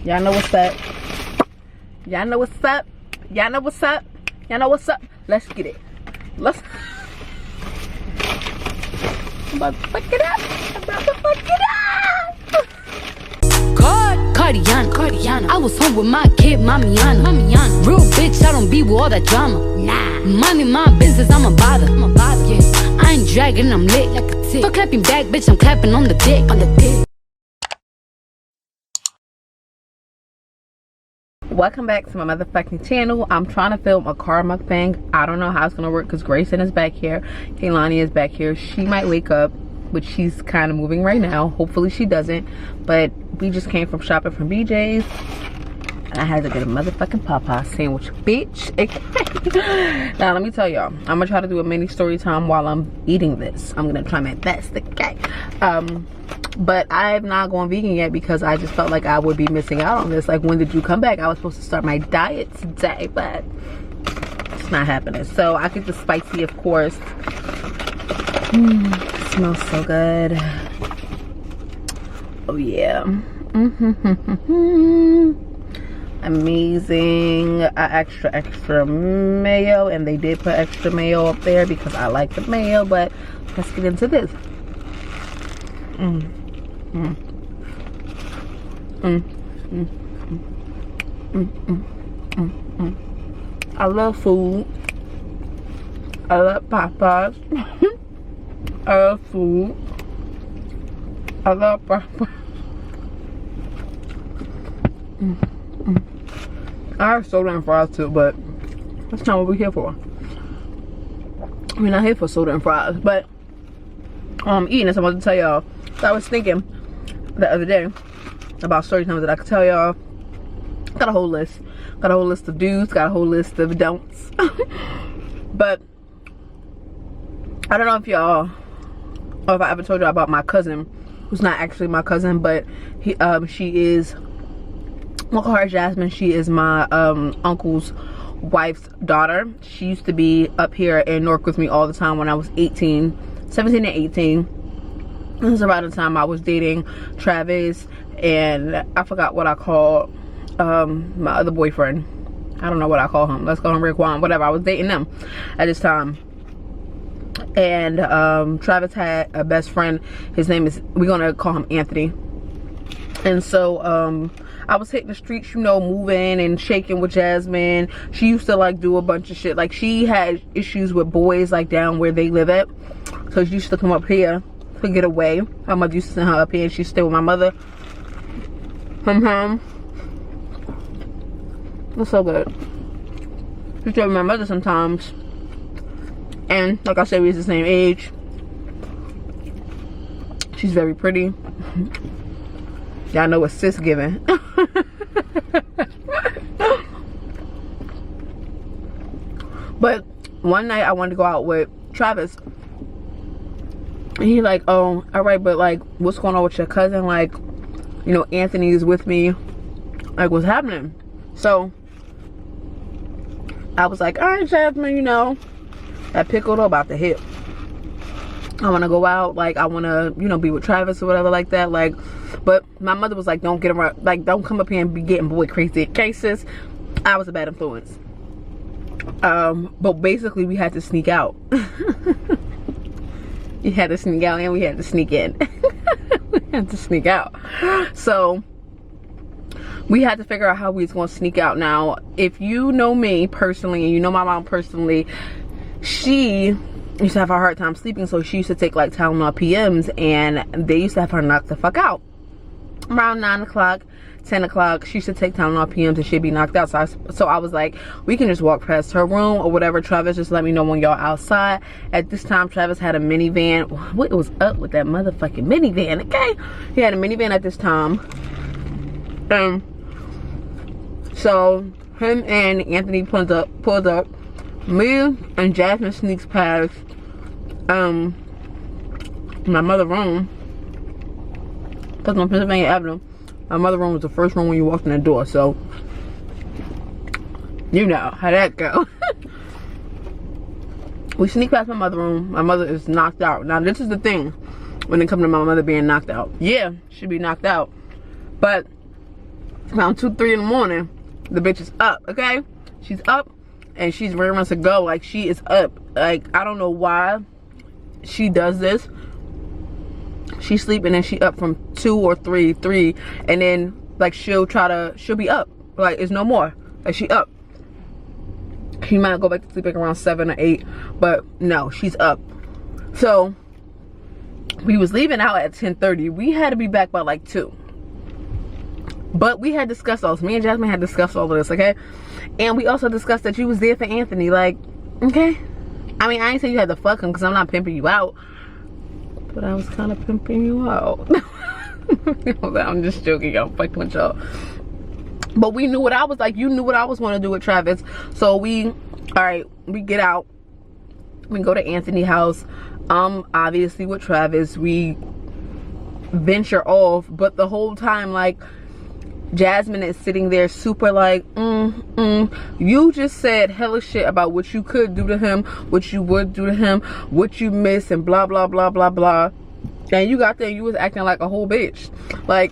Y'all know what's up. Y'all know what's up. Y'all know what's up. Y'all know what's up. Let's get it. Let's. I'm about to fuck it up. I'm about to fuck it up. Cardiana. I was home with my kid, Mamiana. Real bitch, I don't be with all that drama. Nah. Money, my business, I'm a bother. Yeah. I ain't dragging, I'm lit like a tick. For clapping back, bitch, I'm clapping on the dick. Welcome back to my motherfucking channel. I'm trying to film a car mukbang. I don't know how it's gonna work because Grayson is back here. Lani is back here. She might wake up, but she's kind of moving right now. Hopefully she doesn't. But we just came from shopping from BJ's. And I had to get a motherfucking Popeyes sandwich, bitch. Now let me tell y'all, I'm gonna try to do a mini story time while I'm eating this. I'm gonna try my best, okay? But I have not gone vegan yet because I just felt like I would be missing out on this. Like, when did you come back? I was supposed to start my diet today, but it's not happening. So I get the spicy, of course. Smells so good. Oh yeah. Amazing. Extra mayo, and they did put extra mayo up there because I like the mayo. But let's get into this. I love food. I love Popeyes. I love food. I love Popeyes. I have soda and fries too, but that's not what we're here for. We're not here for soda and fries, but eating this. I'm about to tell y'all. So I was thinking the other day about story times that I could tell y'all. Got a whole list. Got a whole list of do's. Got a whole list of don'ts. But I don't know if y'all, or if I ever told y'all about my cousin, who's not actually my cousin, but she is. We'll call her Jasmine. She is my uncle's wife's daughter. She used to be up here in Newark with me all the time when I was 17 and 18. This is around the time I was dating Travis, and I forgot what I called my other boyfriend. I don't know what I call him. Let's call him Raekwon. Whatever. I was dating them at this time. And Travis had a best friend. His name is, we're gonna call him Anthony. And so I was hitting the streets, you know, moving and shaking with Jasmine. She used to like do a bunch of shit. Like, she had issues with boys like down where they live at. So she used to come up here to get away. My mother used to send her up here, and she stayed with my mother. It's so good. She stayed with my mother sometimes. And like I said, we're the same age. She's very pretty. Y'all know what sis giving. But one night I wanted to go out with Travis. And he's like, oh, alright, but like, what's going on with your cousin? Like, you know, Anthony is with me. Like, what's happening? So I was like, alright, Jasmine, you know, that pickled about the hip. I want to go out, like, I want to, you know, be with Travis or whatever like that. Like, but my mother was like, don't get around, like, don't come up here and be getting boy crazy cases. I was a bad influence. But basically we had to sneak out. You had to sneak out, and we had to sneak in. We had to sneak out. So we had to figure out how we was going to sneak out. Now, if you know me personally, and you know my mom personally, she used to have a hard time sleeping, so she used to take like Tylenol PMs, and they used to have her knocked the fuck out. Around 9 o'clock, 10 o'clock, she should take Tylenol PMs and she'd be knocked out. So I was like, we can just walk past her room or whatever. Travis, just let me know when y'all outside. At this time, Travis had a minivan. What was up with that motherfucking minivan, okay? He had a minivan at this time. So him and Anthony pulled up. Me and Jasmine sneaks past my mother's room. Because on Pennsylvania Avenue, my mother's room was the first room when you walked in the door. So you know how that go. We sneak past my mother's room. My mother is knocked out. Now this is the thing when it comes to my mother being knocked out. Yeah, she'd be knocked out, but around 2, 3 in the morning. The bitch is up, okay? She's up and she's ready to go. Like, she is up. Like, I don't know why she does this. She's sleeping and she up from 2 or 3, and then like she'll be up. Like, it's no more. Like, she up. She might go back to sleep like around 7 or 8, but no, she's up. So we was leaving out at 10:30. We had to be back by like 2. But we had discussed all this. Me and Jasmine had discussed all of this, okay? And we also discussed that you was there for Anthony. Like, okay? I mean, I ain't say you had to fuck him because I'm not pimping you out. But I was kind of pimping you out. I'm just joking, y'all. Fucking with y'all. But we knew what I was like. You knew what I was going to do with Travis. So we get out. We go to Anthony's house. Obviously with Travis, we venture off. But the whole time, like, Jasmine is sitting there super like, you just said hella shit about what you could do to him, what you would do to him, what you miss, and blah, blah, blah, blah, blah. And you got there and you was acting like a whole bitch. Like,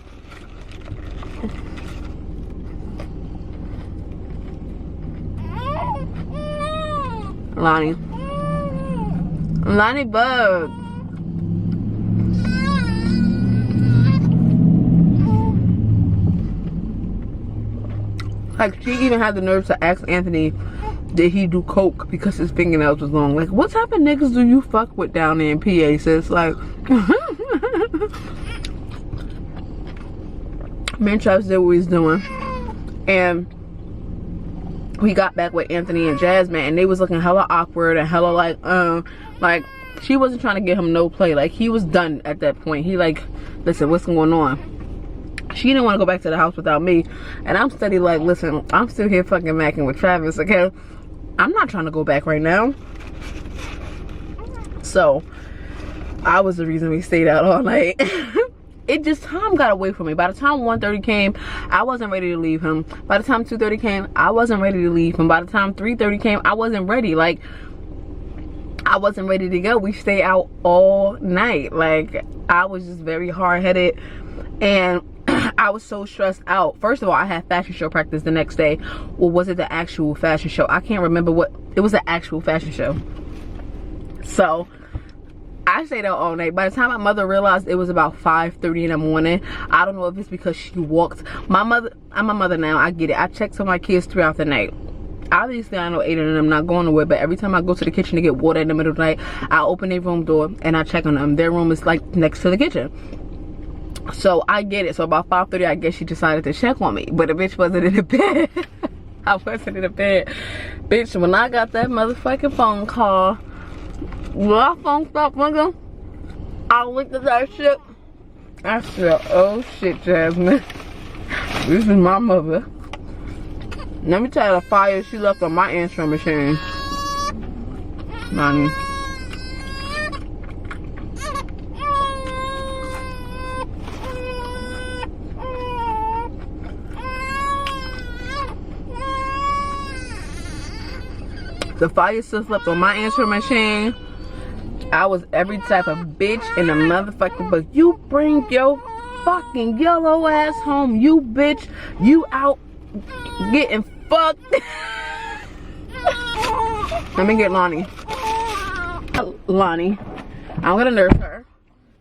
Lani bug. Like, she even had the nerve to ask Anthony, did he do coke because his fingernails was long? Like, what type of niggas do you fuck with down there in PA, sis? Like, me and Travis did what we was doing. And we got back with Anthony and Jasmine, and they was looking hella awkward and hella like she wasn't trying to get him no play. Like, he was done at that point. He like, listen, what's going on? She didn't want to go back to the house without me, and I'm steady like, listen, I'm still here fucking macking with Travis, okay? I'm not trying to go back right now. So I was the reason we stayed out all night. It just, time got away from me. By the time 1:30 came, I wasn't ready to leave him. By the time 2:30 came, I wasn't ready to leave him. By the time 3:30 came, I wasn't ready. Like, I wasn't ready to go. We stayed out all night. Like, I was just very hard-headed, and I was so stressed out. First of all, I had fashion show practice the next day. Or was it the actual fashion show? I can't remember what. It was the actual fashion show. So I stayed out all night. By the time my mother realized, it was about 5:30 in the morning. I don't know if it's because she walked. I'm a mother now. I get it. I checked on my kids throughout the night. Obviously, I know Aiden and them not going nowhere, but every time I go to the kitchen to get water in the middle of the night, I open their room door and I check on them. Their room is like next to the kitchen. So I get it. So about 5:30, I guess she decided to check on me. But the bitch wasn't in the bed. I wasn't in the bed. Bitch, when I got that motherfucking phone call, when my phone stopped ringing, I looked at that shit. I said, oh shit, Jasmine. This is my mother. Let me tell you the fire she left on my answering machine. Lani. The fire still left on my answering machine. I was every type of bitch in the motherfucking book. You bring your fucking yellow ass home, you bitch. You out getting fucked. Let me get Lani. Lani. I'm gonna nurse her.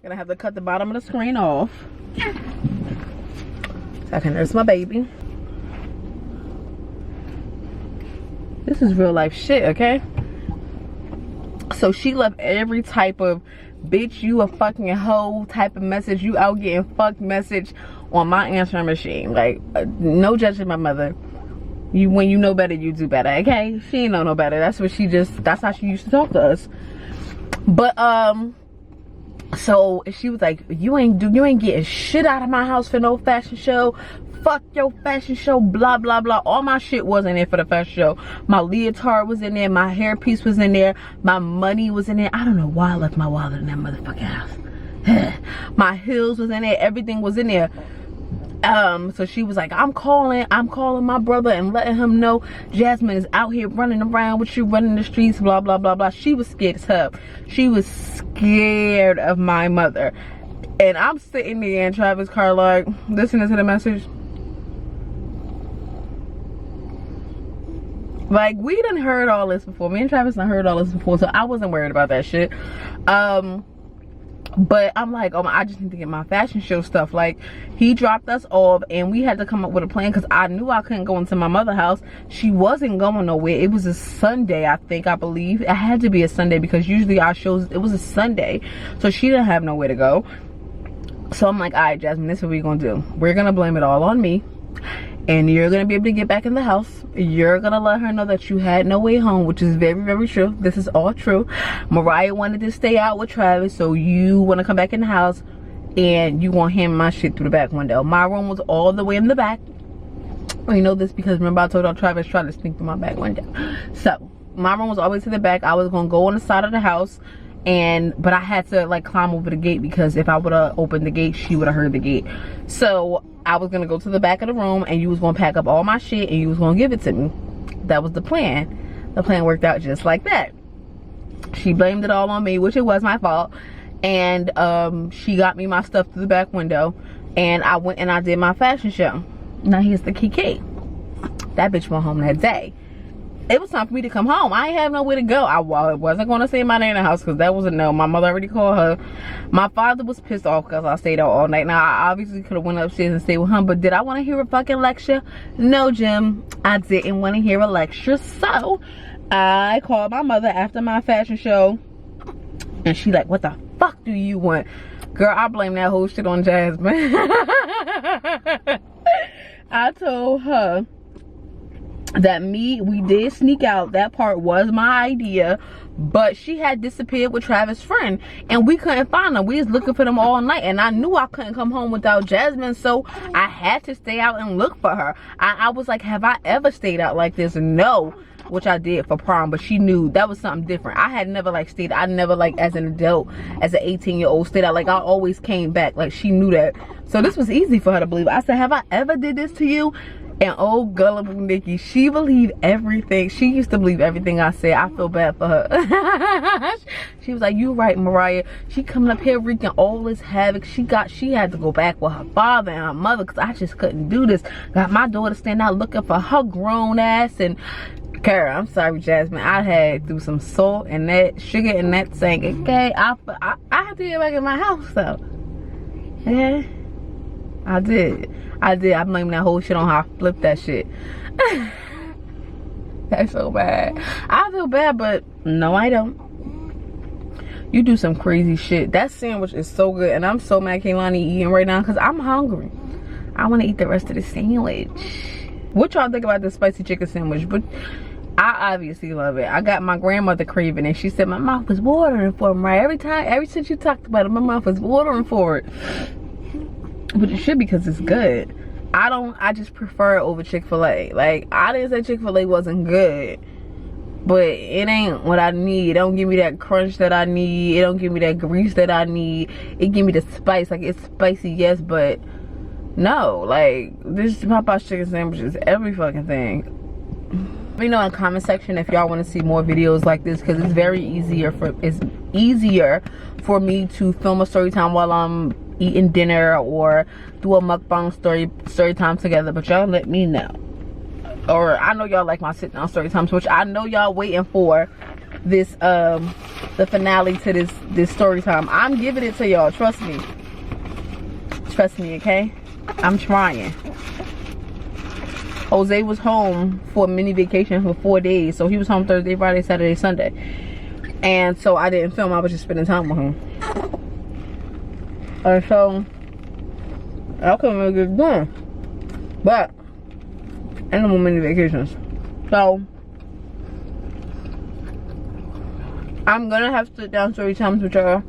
Gonna have to cut the bottom of the screen off so I can nurse my baby. This is real life shit, okay? So she left every type of bitch, you a fucking hoe type of message, you out getting fucked message on my answering machine. Like, no judging my mother. When you know better, you do better, okay? She ain't know no better. That's what that's how she used to talk to us. But so she was like, you ain't getting shit out of my house for no fashion show. Fuck your fashion show, blah blah blah. All my shit wasn't there for the fashion show. My leotard was in there, my hairpiece was in there, my money was in there. I don't know why I left my wallet in that motherfucking house. My heels was in there, everything was in there. So she was like, I'm calling my brother and letting him know Jasmine is out here running around with you, running the streets, blah blah blah blah. She was scared as hell. She was scared of my mother. And I'm sitting there in Travis' car like, listening to the message. Like, we done heard all this before. Me and Travis done heard all this before, so I wasn't worried about that shit. But I'm like, oh, I just need to get my fashion show stuff. Like, he dropped us off and we had to come up with a plan because I knew I couldn't go into my mother's house. She wasn't going nowhere. It was a Sunday, I believe. It had to be a Sunday because usually our shows, it was a Sunday. So she didn't have nowhere to go. So I'm like, all right, Jasmine, this is what we're going to do. We're going to blame it all on me. And you're going to be able to get back in the house. You're going to let her know that you had no way home, which is very, very true. This is all true. Mariah wanted to stay out with Travis, so you want to come back in the house and you want him my shit through the back window. My room was all the way in the back. You know this because remember I told y'all Travis tried to sneak through my back window. So my room was always to the back. I was going to go on the side of the house. But I had to like climb over the gate because if I would have opened the gate, she would have heard the gate. So I was gonna go to the back of the room and you was gonna pack up all my shit and you was gonna give it to me. That was the plan. The plan worked out just like that. She blamed it all on me, which it was my fault. And she got me my stuff through the back window and I went and I did my fashion show. Now here's the key. That bitch went home that day. It was time for me to come home. I ain't have nowhere to go. I wasn't going to stay in my nana house because that was a no. My mother already called her. My father was pissed off because I stayed out all night. Now, I obviously could have went upstairs and stayed with him, but did I want to hear a fucking lecture? No, Jim. I didn't want to hear a lecture. So, I called my mother after my fashion show, and she like, what the fuck do you want? Girl, I blame that whole shit on Jasmine. I told her that we did sneak out. That part was my idea, but she had disappeared with Travis' friend and we couldn't find them. We was looking for them all night and I knew I couldn't come home without Jasmine, so I had to stay out and look for her. I was like, have I ever stayed out like this? No, which I did for prom, but she knew that was something different. I had never like stayed, I never like as an adult, as an 18-year-old stayed out. Like I always came back. Like she knew that, so this was easy for her to believe. I said, have I ever did this to you? And old gullible Nikki, she believed everything. She used to believe everything I said. I feel bad for her. She was like, you right, Mariah. She coming up here wreaking all this havoc. She had to go back with her father and her mother because I just couldn't do this. Got my daughter standing out looking for her grown ass. And Kara, I'm sorry, Jasmine. I had to do some salt and that sugar in that sink. Okay, I had to get back in my house though. Yeah, I did. I blame that whole shit on how I flipped that shit. That's so bad. I feel bad, but no, I don't. You do some crazy shit. That sandwich is so good, and I'm so mad Lani eating right now because I'm hungry. I want to eat the rest of the sandwich. What y'all think about the spicy chicken sandwich? But I obviously love it. I got my grandmother craving it. She said my mouth is watering for it, right? Ever since you talked about it, my mouth is watering for it. But it should because it's good. I just prefer it over Chick-fil-A. Like, I didn't say Chick-fil-A wasn't good, but it ain't what I need. It don't give me that crunch that I need. It don't give me that grease that I need. It give me the spice. Like, it's spicy, yes, but no. Like, this Popeyes chicken sandwich is every fucking thing. Let me know in the comment section if y'all want to see more videos like this, because it's easier for me to film a story time while I'm eating dinner or do a mukbang story time together. But y'all let me know. Or I know y'all like my sit down story times, which I know y'all waiting for this the finale to this story time. I'm giving it to y'all, trust me, okay? I'm trying. Jose was home for a mini vacation for 4 days, so he was home Thursday, Friday, Saturday, Sunday, and so I didn't film. I was just spending time with him. And so I couldn't really get done, but and no more mini vacations, so I'm gonna have to sit down story times with y'all,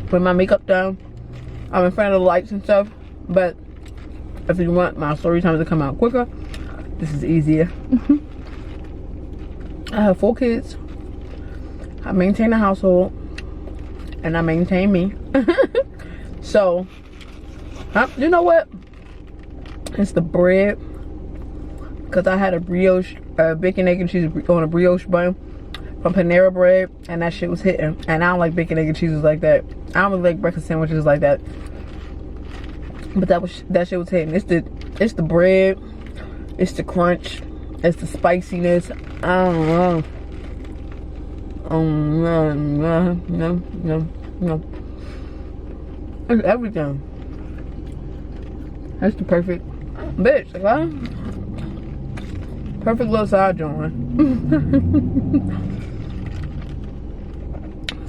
put my makeup down. I'm in front of the lights and stuff, but if you want my story times to come out quicker, this is easier. I have 4 kids. I maintain a household and I maintain me. So you know what, it's the bread, because I had a brioche bacon, egg and cheese on a brioche bun from Panera Bread, and that shit was hitting. And I don't like bacon, egg and cheeses like that. I don't really like breakfast sandwiches like that, but that shit was hitting. It's the bread, it's the crunch, It's the spiciness. I don't know. No. It's everything. That's the perfect bitch, okay? Perfect little side joint.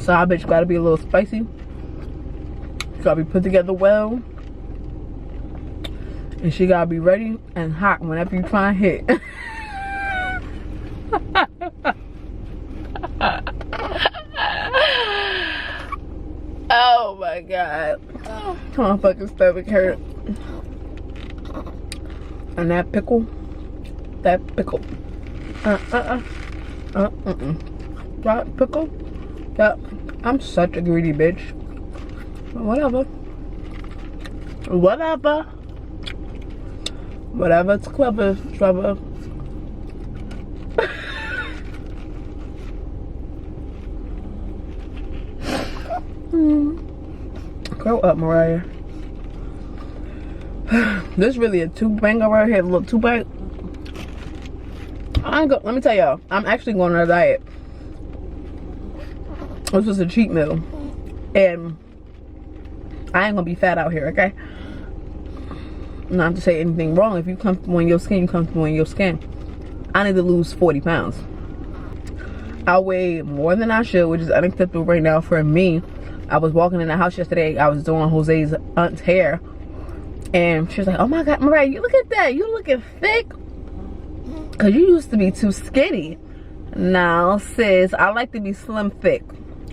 Side bitch gotta be a little spicy. Gotta be put together well. And she gotta be ready and hot whenever you try and hit. Oh my god. My fucking stomach hurt. And that pickle. That pickle. That pickle. That. I'm such a greedy bitch. But whatever. Whatever's clever, Trevor. Grow up, Mariah. This really a two-banger right here, a little two-bite. Let me tell y'all, I'm actually going on a diet. This was a cheat meal. And I ain't gonna be fat out here, okay? Not to say anything wrong. If you comfortable in your skin, you comfortable in your skin. I need to lose 40 pounds. I weigh more than I should, which is unacceptable right now for me. I was walking in the house yesterday. I was doing Jose's aunt's hair. And she was like, oh my God, Mariah, you look at that. You looking thick. Because you used to be too skinny. Now, sis, I like to be slim thick.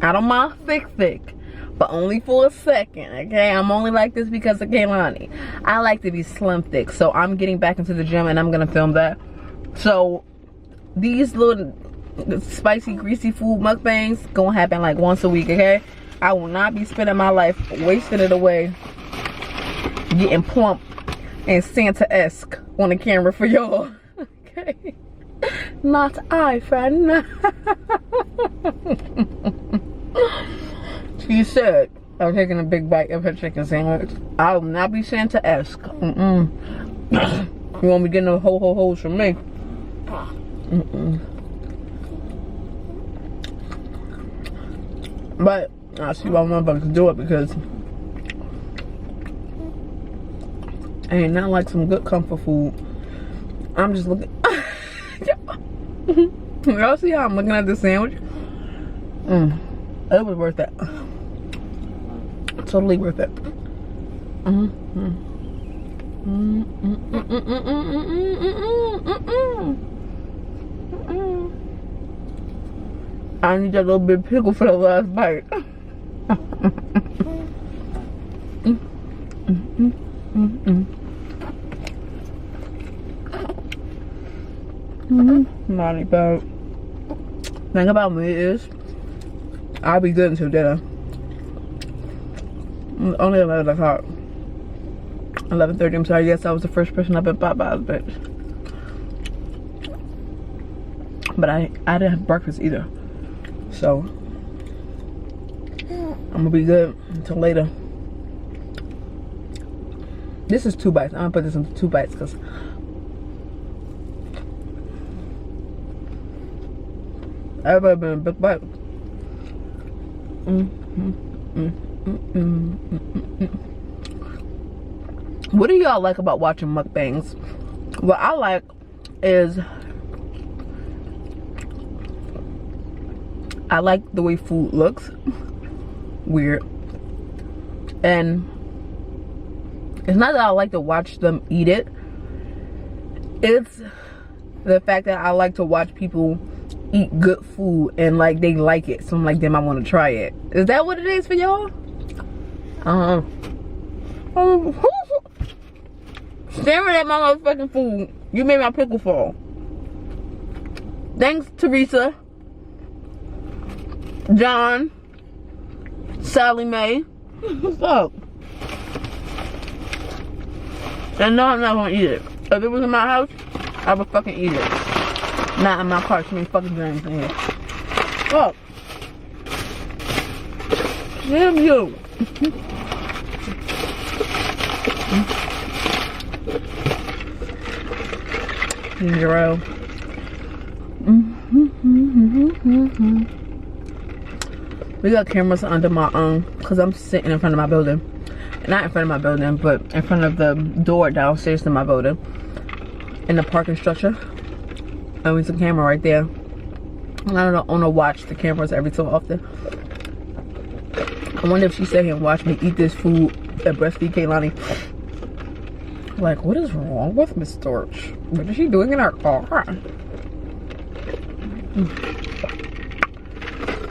I don't mind thick. But only for a second, okay? I'm only like this because of Lani. I like to be slim thick. So I'm getting back into the gym and I'm going to film that. So these little spicy, greasy food mukbangs going to happen like once a week, okay? I will not be spending my life wasting it away getting plump and Santa-esque on the camera for y'all. Okay? Not I, friend. She said, I'm taking a big bite of her chicken sandwich. I will not be Santa-esque. You won't be getting no ho-ho-hos from me. But I see why motherfuckers do it, because ain't not like some good comfort food. I'm just looking. Y'all see how I'm looking at this sandwich? It was worth it. Totally worth it. I need that little bit of pickle for the last bite. Lani, but thing about me is I'll be good until dinner. Only 11 o'clock. 11:30. I'm sorry. Yes, I was the first person up at Popeyes, bitch. But I didn't have breakfast either. So I'm gonna be good until later. This is 2 bites. I'm gonna put this into 2 bites because everybody been a big bite. What do y'all like about watching mukbangs? What I like is I like the way food looks weird, and it's not that I like to watch them eat it, it's the fact that I like to watch people eat good food and like they like it, so I'm like, damn, I want to try it. Is that what it is for y'all? Staring at my motherfucking food. You made my pickle fall. Thanks, Teresa, John, Sally Mae. What's up? And no, I'm not gonna eat it. If it was in my house, I would fucking eat it. Not in my car. Too many fucking germs in here. Fuck. Damn you. Ginger ale. We got cameras under my because I'm sitting in front of my building. Not in front of my building, but in front of the door downstairs to my building. In the parking structure. And there's a camera right there. And I don't wanna watch the cameras every so often. I wonder if she sat here and watched me eat this food and breastfeed Lani. Like, what is wrong with Miss Storch? What is she doing in our car?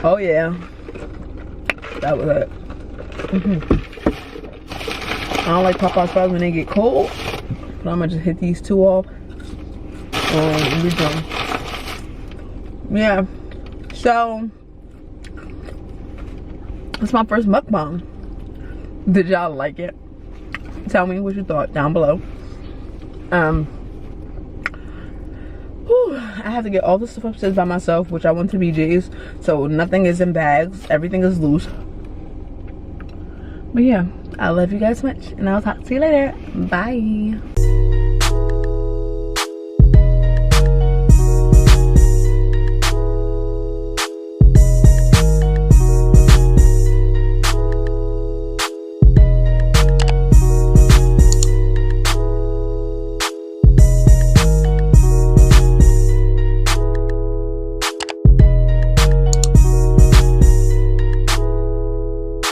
Oh yeah, that was it. I don't like Popeyes fries when they get cold, but I'm gonna just hit these two off. And we're done. Yeah, so it's my first mukbang. Did y'all like it? Tell me what you thought down below. I have to get all the stuff upstairs by myself, which I went to BJ's, so nothing is in bags, everything is loose. But yeah, I love you guys much, and I'll talk to you later. Bye.